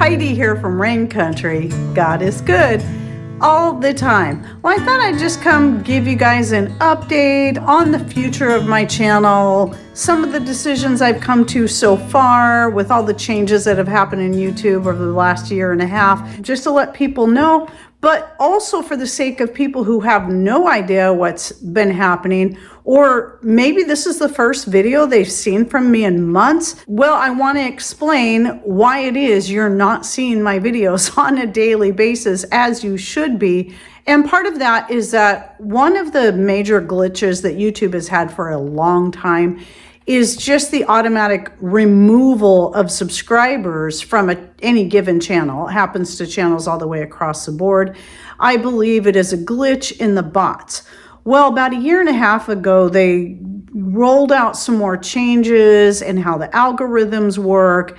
Heidi here from Rain Country. God is good all the time. Well, I thought I'd just come give you guys an update on the future of my channel, some of the decisions I've come to so far with all the changes that have happened in YouTube over the last year and a half, just to let people know, but also for the sake of people who have no idea what's been happening, or maybe this is the first video they've seen from me in months. Well, I want to explain why it is you're not seeing my videos on a daily basis as you should be. And part of that is that one of the major glitches that YouTube has had for a long time is just the automatic removal of subscribers from any given channel. It happens to channels all the way across the board. I believe it is a glitch in the bots. Well, about a year and a half ago, they rolled out some more changes in how the algorithms work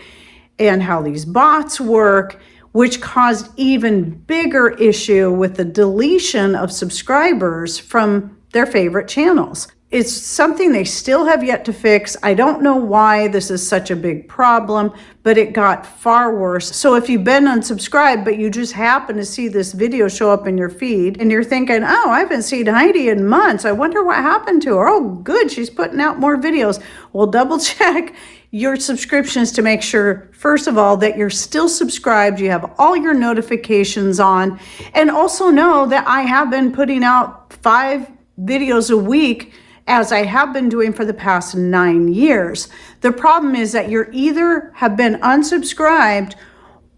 and how these bots work, which caused even bigger issue with the deletion of subscribers from their favorite channels. It's something they still have yet to fix. I don't know why this is such a big problem, but it got far worse. So if you've been unsubscribed, but you just happen to see this video show up in your feed and you're thinking, oh, I haven't seen Heidi in months. I wonder what happened to her. Oh, good, she's putting out more videos. Well, double check your subscriptions to make sure, first of all, that you're still subscribed, you have all your notifications on, and also know that I have been putting out 5 videos a week as I have been doing for the past 9 years. The problem is that you're either have been unsubscribed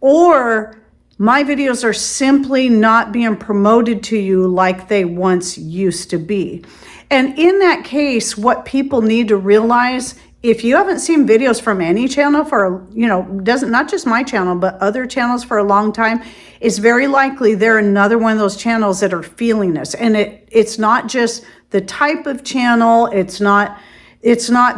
or my videos are simply not being promoted to you like they once used to be. And in that case, what people need to realize, if you haven't seen videos from any channel for, not just my channel, but other channels for a long time, it's very likely they're another one of those channels that are feeling this. And it's not just the type of channel, it's not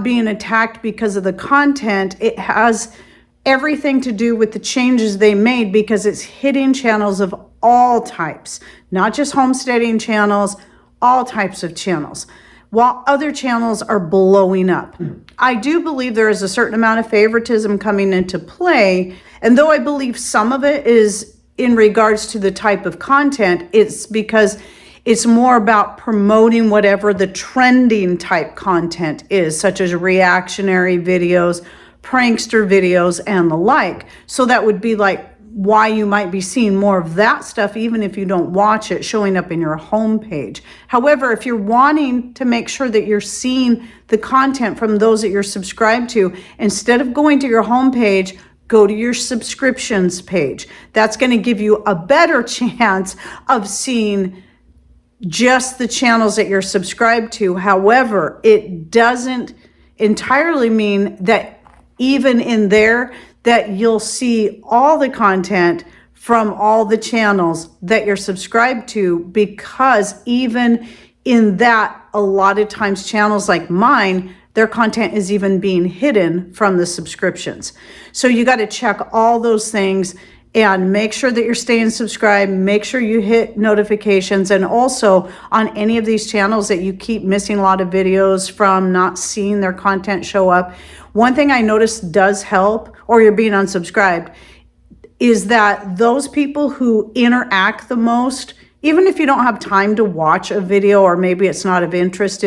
being attacked because of the content. It has everything to do with the changes they made because it's hitting channels of all types, not just homesteading channels, all types of channels, while other channels are blowing up. I do believe there is a certain amount of favoritism coming into play, and though I believe some of it is in regards to the type of content, it's because it's more about promoting whatever the trending type content is, such as reactionary videos, prankster videos, and the like. So that would be like why you might be seeing more of that stuff, even if you don't watch it, showing up in your homepage. However, if you're wanting to make sure that you're seeing the content from those that you're subscribed to, instead of going to your homepage, go to your subscriptions page. That's going to give you a better chance of seeing just the channels that you're subscribed to. However, it doesn't entirely mean that even in there that you'll see all the content from all the channels that you're subscribed to, because even in that, a lot of times channels like mine, their content is even being hidden from the subscriptions. So you got to check all those things and make sure that you're staying subscribed, make sure you hit notifications, and also on any of these channels that you keep missing a lot of videos from, not seeing their content show up. One thing I noticed does help, or you're being unsubscribed, is that those people who interact the most, even if you don't have time to watch a video or maybe it's not of interest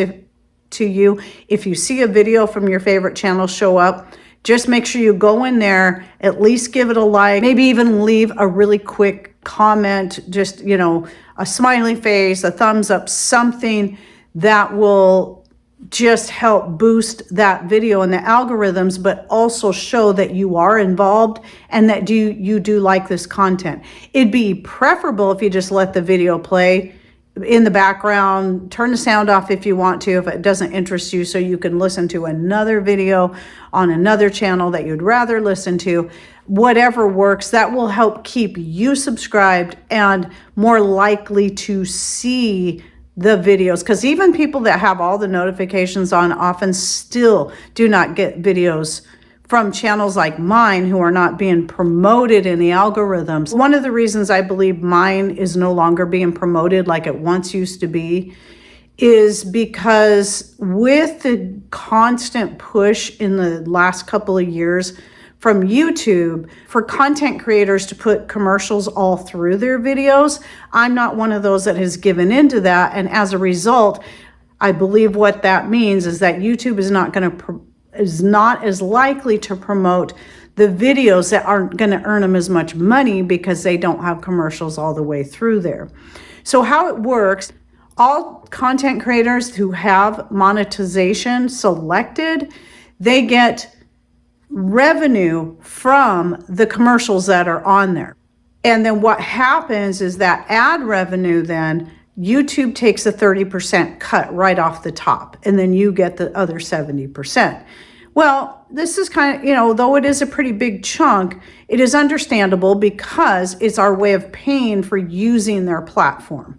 to you, if you see a video from your favorite channel show up, just make sure you go in there, at least give it a like, maybe even leave a really quick comment, just, a smiley face, a thumbs up, something that will just help boost that video in the algorithms, but also show that you are involved and that you do like this content. It'd be preferable if you just let the video play in the background, turn the sound off if you want to, if it doesn't interest you, so you can listen to another video on another channel that you'd rather listen to. Whatever works, that will help keep you subscribed and more likely to see the videos, because even people that have all the notifications on often still do not get videos from channels like mine who are not being promoted in the algorithms. One of the reasons I believe mine is no longer being promoted like it once used to be is because with the constant push in the last couple of years from YouTube for content creators to put commercials all through their videos. I'm not one of those that has given into that. And as a result, I believe what that means is that YouTube is not as likely to promote the videos that aren't going to earn them as much money because they don't have commercials all the way through there. So how it works, all content creators who have monetization selected, they get revenue from the commercials that are on there. And then what happens is that ad revenue, then YouTube takes a 30% cut right off the top, and then you get the other 70%. Well, this is kind of, though it is a pretty big chunk, it is understandable because it's our way of paying for using their platform.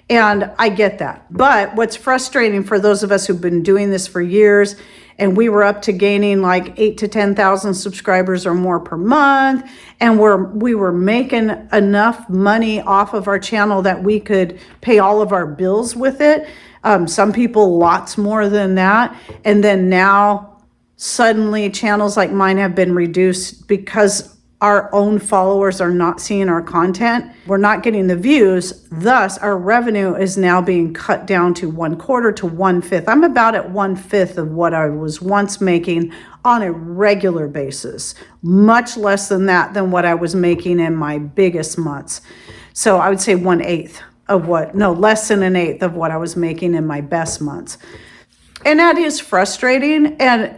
And I get that. But what's frustrating for those of us who've been doing this for years, and we were up to gaining like 8,000 to 10,000 subscribers or more per month, and we were making enough money off of our channel that we could pay all of our bills with it. Some people lots more than that. And then now suddenly channels like mine have been reduced because our own followers are not seeing our content. We're not getting the views. Thus, our revenue is now being cut down to 1/4 to 1/5. I'm about at 1/5 of what I was once making on a regular basis. Much less than that than what I was making in my biggest months. So I would say 1/8 of less than 1/8 of what I was making in my best months. And that is frustrating. And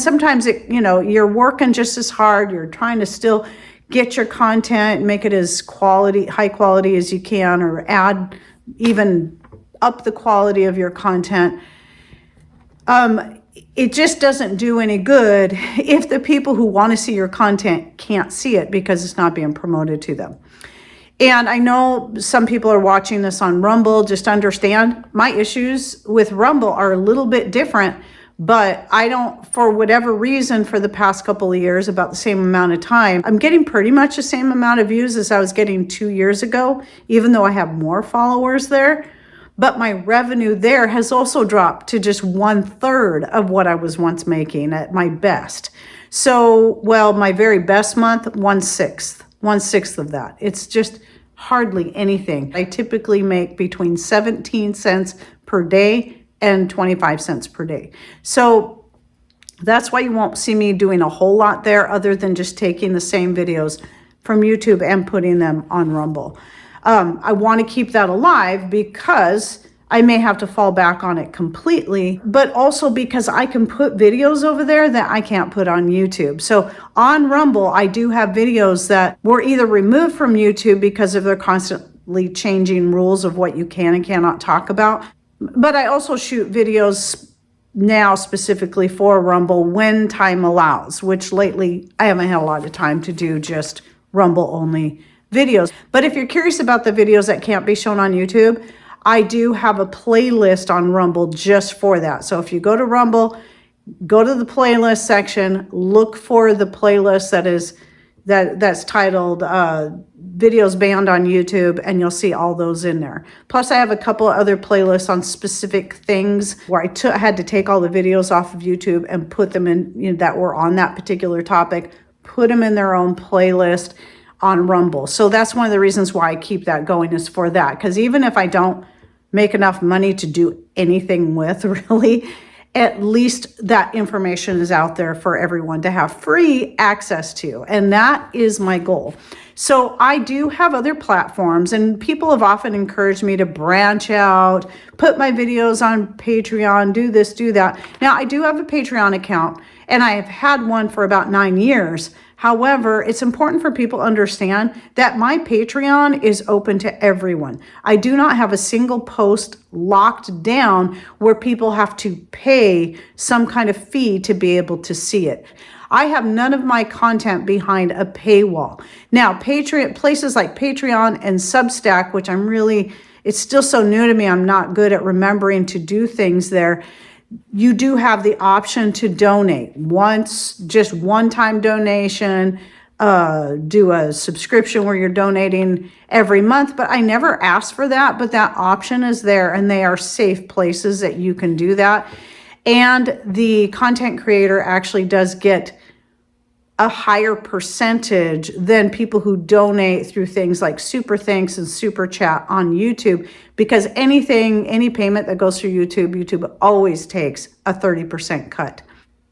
sometimes you're working just as hard. You're trying to still get your content, make it as high quality as you can, or even up the quality of your content. It just doesn't do any good if the people who want to see your content can't see it because it's not being promoted to them. And I know some people are watching this on Rumble. Just understand my issues with Rumble are a little bit different, but I don't, for whatever reason, for the past couple of years, about the same amount of time, I'm getting pretty much the same amount of views as I was getting 2 years ago, even though I have more followers there. But my revenue there has also dropped to just 1/3 of what I was once making at my best. So, my very best month, 1/6 of that. It's just hardly anything. I typically make between 17 cents per day and 25 cents per day. So that's why you won't see me doing a whole lot there other than just taking the same videos from YouTube and putting them on Rumble. I want to keep that alive because I may have to fall back on it completely, but also because I can put videos over there that I can't put on YouTube. So on Rumble, I do have videos that were either removed from YouTube because of their constantly changing rules of what you can and cannot talk about. But I also shoot videos now specifically for Rumble when time allows, which lately I haven't had a lot of time to do just Rumble only videos. But if you're curious about the videos that can't be shown on YouTube, I do have a playlist on Rumble just for that. So if you go to Rumble, go to the playlist section, look for the playlist that's titled Videos Banned on YouTube, and you'll see all those in there. Plus, I have a couple of other playlists on specific things where I had to take all the videos off of YouTube and put them in, that were on that particular topic, put them in their own playlist on Rumble. So that's one of the reasons why I keep that going, is for that. Because even if I don't make enough money to do anything with, really, at least that information is out there for everyone to have free access to. And that is my goal. So I do have other platforms, and people have often encouraged me to branch out, put my videos on Patreon, do this, do that. Now, I do have a Patreon account, and I have had one for about 9 years. However, it's important for people to understand that my Patreon is open to everyone. I do not have a single post locked down where people have to pay some kind of fee to be able to see it. I have none of my content behind a paywall. Now, places like Patreon and Substack, which it's still so new to me, I'm not good at remembering to do things there. You do have the option to donate just one-time donation, do a subscription where you're donating every month, but I never asked for that, but that option is there, and they are safe places that you can do that. And the content creator actually does get a higher percentage than people who donate through things like Super Thanks and Super Chat on YouTube, because any payment that goes through YouTube always takes a 30% cut.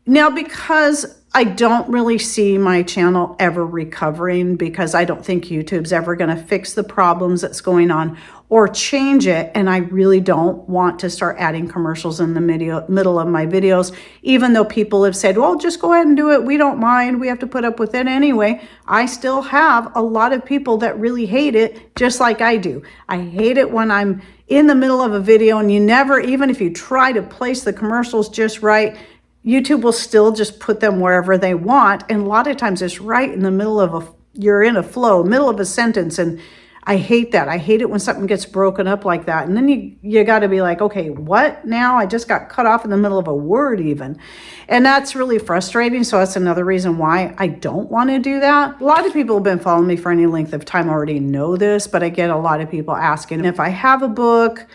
Now, because I don't really see my channel ever recovering, because I don't think YouTube's ever going to fix the problems that's going on or change it, and I really don't want to start adding commercials in the middle of my videos, even though people have said, well, just go ahead and do it. We don't mind. We have to put up with it anyway. I still have a lot of people that really hate it, just like I do. I hate it when I'm in the middle of a video and even if you try to place the commercials just right, YouTube will still just put them wherever they want. And a lot of times it's right in the middle of you're in a flow, middle of a sentence. And I hate that. I hate it when something gets broken up like that. And then you got to be like, okay, what now? I just got cut off in the middle of a word even. And that's really frustrating. So that's another reason why I don't want to do that. A lot of people have been following me for any length of time already know this, but I get a lot of people asking if I have a book,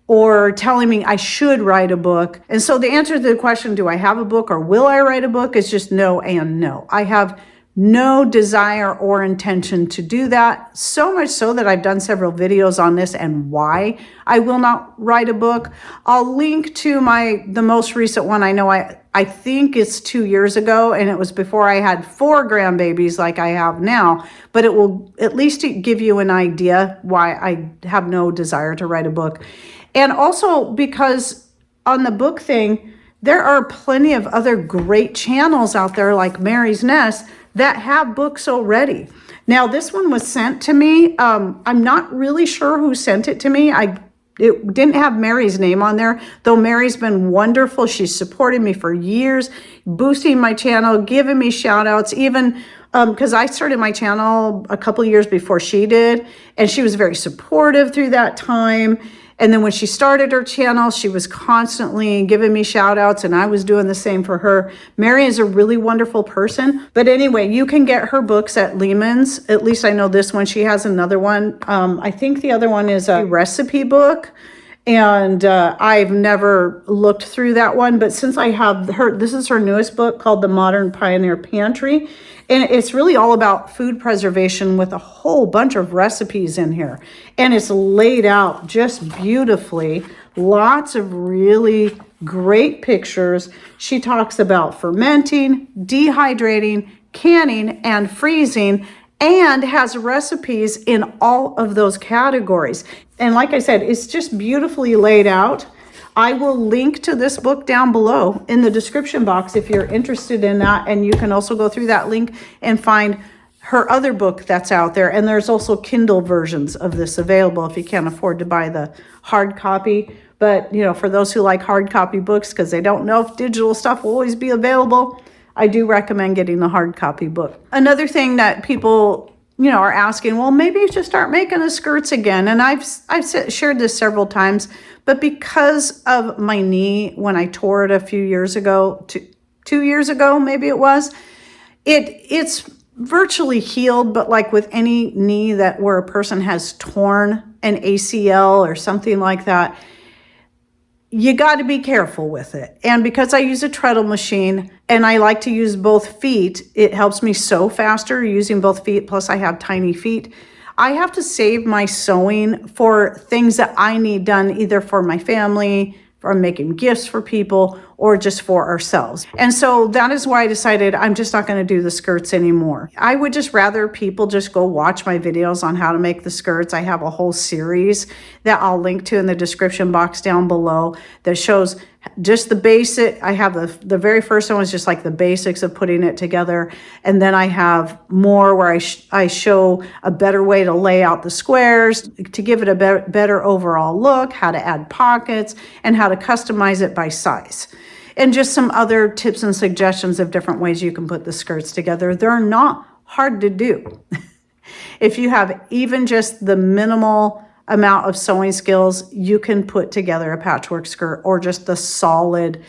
or telling me I should write a book. And so the answer to the question, do I have a book or will I write a book, is just no and no. I have no desire or intention to do that, so much so that I've done several videos on this and why I will not write a book. I'll link to the most recent one. I know I think it's 2 years ago, and it was before I had 4 grandbabies like I have now, but it will at least give you an idea why I have no desire to write a book. And also because on the book thing, there are plenty of other great channels out there like Mary's Nest that have books already. Now, this one was sent to me. I'm not really sure who sent it to me. It didn't have Mary's name on there, though Mary's been wonderful. She's supported me for years, boosting my channel, giving me shout outs, even because I started my channel a couple years before she did, and she was very supportive through that time. And then when she started her channel, she was constantly giving me shout outs, and I was doing the same for her. Mary is a really wonderful person. But anyway, you can get her books at Lehman's. At least I know this one. She has another one. I think the other one is a recipe book. And I've never looked through that one. But since I have this is her newest book called The Modern Pioneer Pantry. And it's really all about food preservation with a whole bunch of recipes in here. And it's laid out just beautifully. Lots of really great pictures. She talks about fermenting, dehydrating, canning, and freezing, and has recipes in all of those categories. And like I said, it's just beautifully laid out. I will link to this book down below in the description box if you're interested in that. And you can also go through that link and find her other book that's out there. And there's also Kindle versions of this available if you can't afford to buy the hard copy. But, for those who like hard copy books, because they don't know if digital stuff will always be available, I do recommend getting the hard copy book. Another thing that people are asking, well, maybe you should start making the skirts again. And I've shared this several times, but because of my knee, when I tore it a few years ago, 2 years ago, maybe it was, it's virtually healed. But like with any knee where a person has torn an ACL or something like that, you got to be careful with it. And because I use a treadle machine and I like to use both feet, it helps me sew faster using both feet. Plus I have tiny feet. I have to save my sewing for things that I need done, either for my family, for making gifts for people, or just for ourselves. And so that is why I decided I'm just not going to do the skirts anymore. I would just rather people just go watch my videos on how to make the skirts. I have a whole series that I'll link to in the description box down below that shows just the basic. I have the very first one was just like the basics of putting it together. And then I have more where I show a better way to lay out the squares to give it a better overall look, how to add pockets, and how to customize it by size. And just some other tips and suggestions of different ways you can put the skirts together. They're not hard to do. If you have even just the minimal amount of sewing skills, you can put together a patchwork skirt or just the solid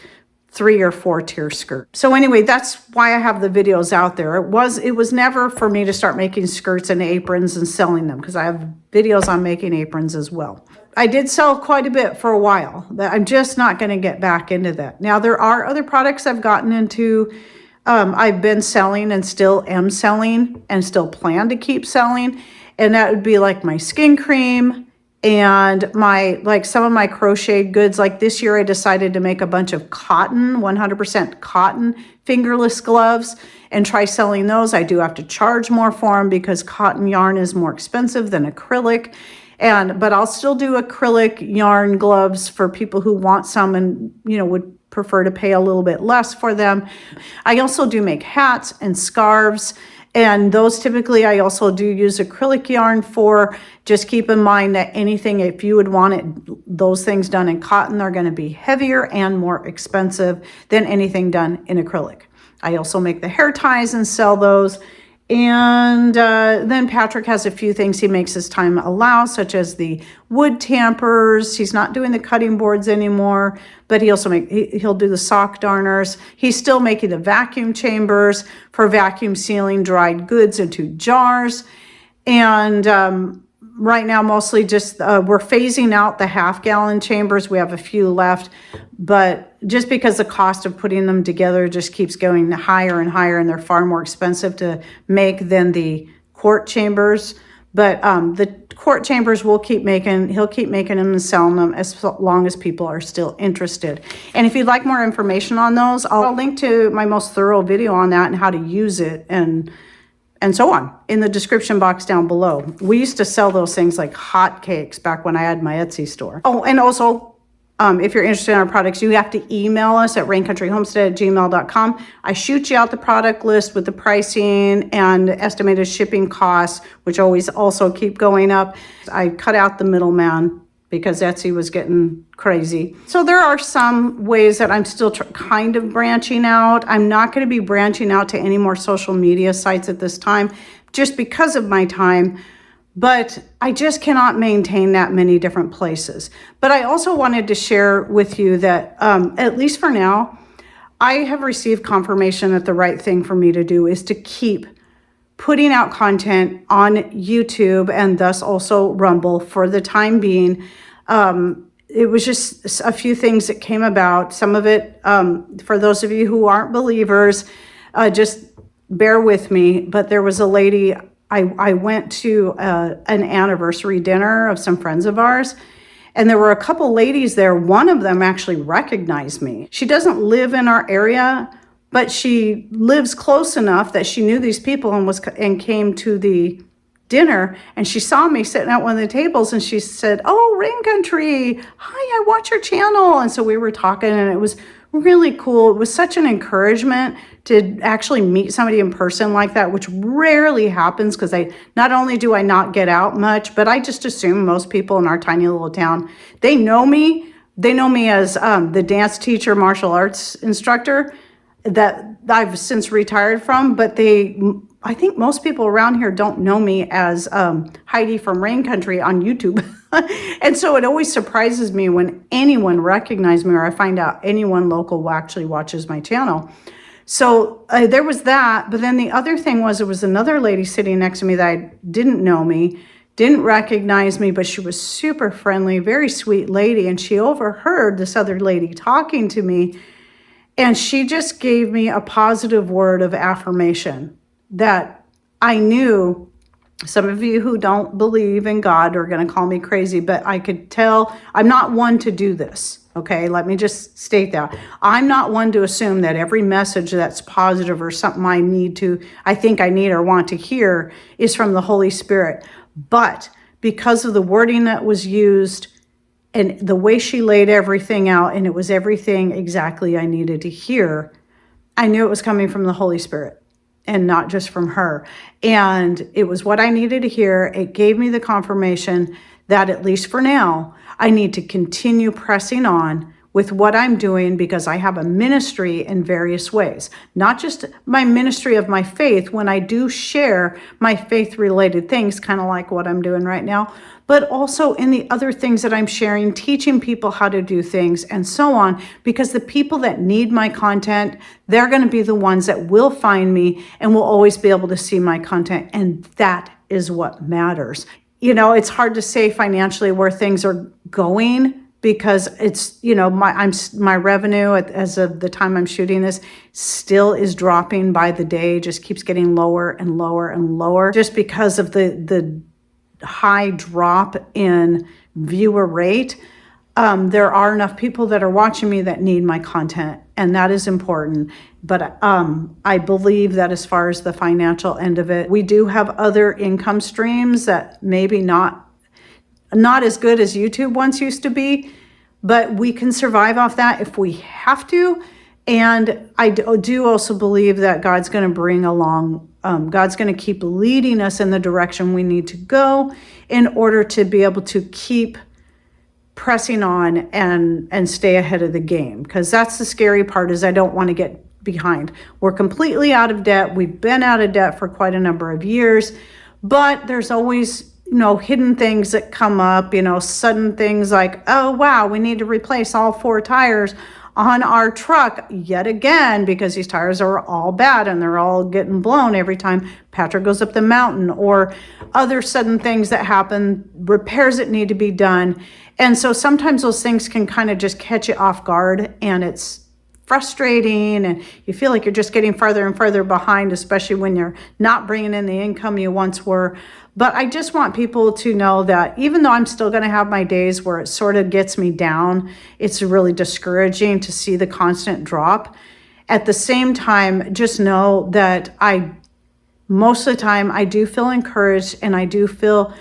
3 or 4 tier skirt. So anyway, that's why I have the videos out there. It was never for me to start making skirts and aprons and selling them, because I have videos on making aprons as well. I did sell quite a bit for a while, but I'm just not going to get back into that. Now, there are other products I've gotten into. I've been selling and still am selling and still plan to keep selling. And that would be like my skin cream and some of my crocheted goods. Like this year, I decided to make a bunch of cotton, 100% cotton fingerless gloves and try selling those. I do have to charge more for them because cotton yarn is more expensive than acrylic. But I'll still do acrylic yarn gloves for people who want some and, would prefer to pay a little bit less for them. I also do make hats and scarves, and those typically I also do use acrylic yarn for. Just keep in mind that anything, if you would want those things done in cotton, they're going to be heavier and more expensive than anything done in acrylic. I also make the hair ties and sell those. And then Patrick has a few things he makes as time allows, such as the wood tampers. He's not doing the cutting boards anymore, but he'll do the sock darners. He's still making the vacuum chambers for vacuum sealing dried goods into jars. And right now, mostly just we're phasing out the half-gallon chambers. We have a few left, but just because the cost of putting them together just keeps going higher and higher, and they're far more expensive to make than the quart chambers. But the quart chambers he'll keep making them and selling them as long as people are still interested. And if you'd like more information on those, I'll link to my most thorough video on that and how to use it and so on in the description box down below. We used to sell those things like hotcakes back when I had my Etsy store. Oh, and also, if you're interested in our products, you have to email us at raincountryhomestead@gmail.com. I shoot you out the product list with the pricing and estimated shipping costs, which always also keep going up. I cut out the middleman because Etsy was getting crazy. So there are some ways that I'm still kind of branching out. I'm not going to be branching out to any more social media sites at this time, just because of my time. But I just cannot maintain that many different places. But I also wanted to share with you that, at least for now, I have received confirmation that the right thing for me to do is to keep putting out content on YouTube and thus also Rumble for the time being. It was just a few things that came about. Some of it, for those of you who aren't believers, just bear with me. But there was a lady, I went to an anniversary dinner of some friends of ours, and there were a couple ladies there. One of them actually recognized me. She doesn't live in our area, but she lives close enough that she knew these people and came to the dinner, and she saw me sitting at one of the tables, and she said, "Oh, Rain Country, hi, I watch your channel." And so we were talking, and it was really cool. It was such an encouragement to actually meet somebody in person like that, which rarely happens because not only do I not get out much, but I just assume most people in our tiny little town, they know me. They know me as the dance teacher, martial arts instructor that I've since retired from, but I think most people around here don't know me as Heidi from Rain Country on YouTube. And so it always surprises me when anyone recognizes me, or I find out anyone local actually watches my channel. So there was that. But then the other thing was, there was another lady sitting next to me that didn't know me, didn't recognize me, but she was super friendly, very sweet lady. And she overheard this other lady talking to me. And she just gave me a positive word of affirmation that I knew. Some of you who don't believe in God are going to call me crazy, but I could tell I'm not one to do this. Okay, let me just state that. I'm not one to assume that every message that's positive or something I think I need or want to hear is from the Holy Spirit. But because of the wording that was used and the way she laid everything out, and it was everything exactly I needed to hear, I knew it was coming from the Holy Spirit and not just from her. And it was what I needed to hear. It gave me the confirmation that, at least for now, I need to continue pressing on with what I'm doing, because I have a ministry in various ways. Not just my ministry of my faith when I do share my faith-related things, kind of like what I'm doing right now, but also in the other things that I'm sharing, teaching people how to do things and so on, because the people that need my content, they're going to be the ones that will find me and will always be able to see my content. And that is what matters. You know, it's hard to say financially where things are going because it's, my revenue as of the time I'm shooting this still is dropping by the day, just keeps getting lower and lower and lower, just because of the high drop in viewer rate. There are enough people that are watching me that need my content, and that is important. But I believe that as far as the financial end of it, we do have other income streams that maybe not as good as YouTube once used to be, but we can survive off that if we have to. And I do also believe that God's going to bring along, God's going to keep leading us in the direction we need to go in order to be able to keep pressing on and stay ahead of the game. Because that's the scary part, is I don't want to get behind. We're completely out of debt. We've been out of debt for quite a number of years, but there's always, hidden things that come up, sudden things like, oh, wow, we need to replace all 4 tires on our truck yet again, because these tires are all bad and they're all getting blown every time Patrick goes up the mountain, or other sudden things that happen, repairs that need to be done. And so sometimes those things can kind of just catch you off guard, and it's frustrating, and you feel like you're just getting farther and farther behind, especially when you're not bringing in the income you once were. But I just want people to know that even though I'm still going to have my days where it sort of gets me down, it's really discouraging to see the constant drop. At the same time, just know that most of the time I do feel encouraged, and I do feel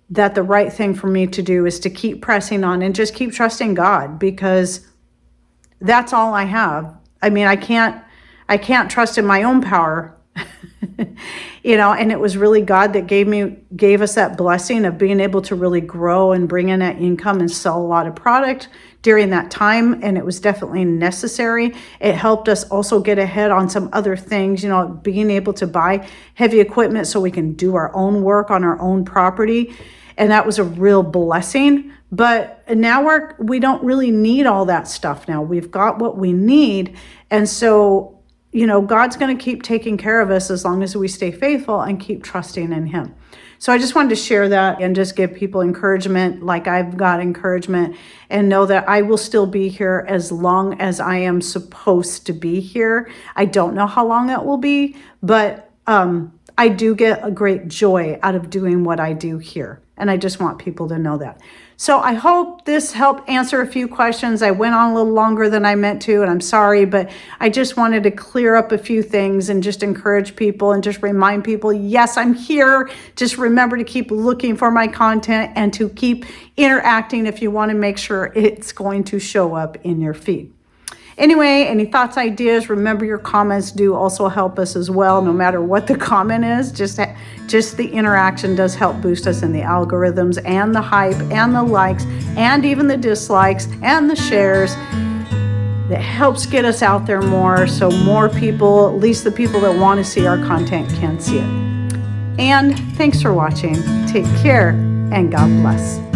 that the right thing for me to do is to keep pressing on and just keep trusting God, because that's all I have. I mean, I can't trust in my own power, and it was really God that gave us that blessing of being able to really grow and bring in that income and sell a lot of product during that time. And it was definitely necessary. It helped us also get ahead on some other things, being able to buy heavy equipment so we can do our own work on our own property. And that was a real blessing. But now we don't really need all that stuff now. We've got what we need. And so, God's going to keep taking care of us as long as we stay faithful and keep trusting in Him. So I just wanted to share that and just give people encouragement, like I've got encouragement, and know that I will still be here as long as I am supposed to be here. I don't know how long that will be, but I do get a great joy out of doing what I do here. And I just want people to know that. So I hope this helped answer a few questions. I went on a little longer than I meant to, and I'm sorry, but I just wanted to clear up a few things and just encourage people and just remind people, yes, I'm here. Just remember to keep looking for my content and to keep interacting if you want to make sure it's going to show up in your feed. Anyway, any thoughts, ideas, remember your comments do also help us as well, no matter what the comment is. Just the interaction does help boost us in the algorithms and the hype and the likes and even the dislikes and the shares. That helps get us out there more, so more people, at least the people that want to see our content, can see it. And thanks for watching. Take care, and God bless.